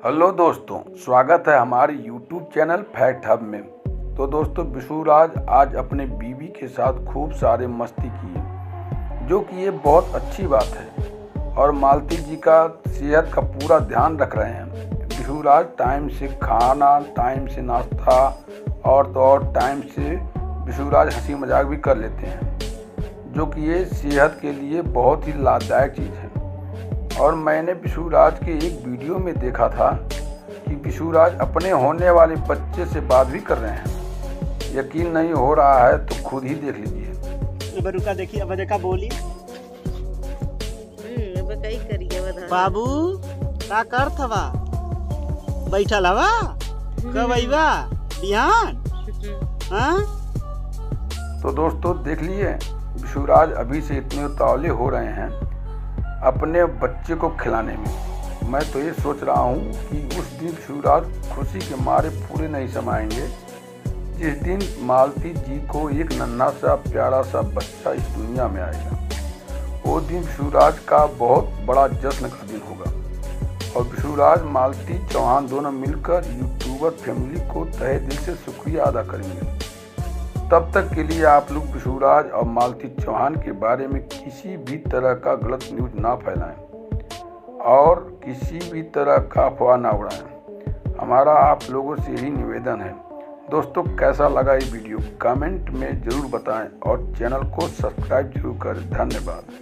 Hello दोस्तों, स्वागत है हमारे YouTube चैनल फैक्ट हब में। तो दोस्तों, विशुराज आज अपने बीवी के साथ खूब सारे मस्ती किए, जो कि ये बहुत अच्छी बात है। और मालती जी का सेहत का पूरा ध्यान रख रहे हैं। विशुराज टाइम से खाना, टाइम से नाश्ता और टाइम से विशुराज हंसी मजाक भी कर लेते हैं, जो कि ये सेहत के लिए बहुत ही लाभदायक चीज़ है। और मैंने विशुराज के एक वीडियो में देखा था कि विशुराज अपने होने वाले बच्चे से बात भी कर रहे हैं। यकीन नहीं हो रहा है तो खुद ही देख लीजिए। रुका देखिए, अब देखा बोली बाबू का करत हवा, बैठल हवा, कब आइबा बिहान? तो दोस्तों देख लिए, विशुराज अभी से इतने उतावले हो रहे हैं अपने बच्चे को खिलाने में। मैं तो ये सोच रहा हूँ कि उस दिन विशुराज खुशी के मारे पूरे नहीं समाएंगे जिस दिन मालती जी को एक नन्हा सा प्यारा सा बच्चा इस दुनिया में आएगा। वो दिन विशुराज का बहुत बड़ा जश्न का दिन होगा और विशुराज मालती चौहान दोनों मिलकर यूट्यूबर फैमिली को तहे दिल से शुक्रिया अदा करेंगे। तब तक के लिए आप लोग विशुराज और मालती चौहान के बारे में किसी भी तरह का गलत न्यूज ना फैलाएं और किसी भी तरह का अफवाह ना उड़ाएं। हमारा आप लोगों से यही निवेदन है। दोस्तों, कैसा लगा ये वीडियो कमेंट में ज़रूर बताएं और चैनल को सब्सक्राइब जरूर करें। धन्यवाद।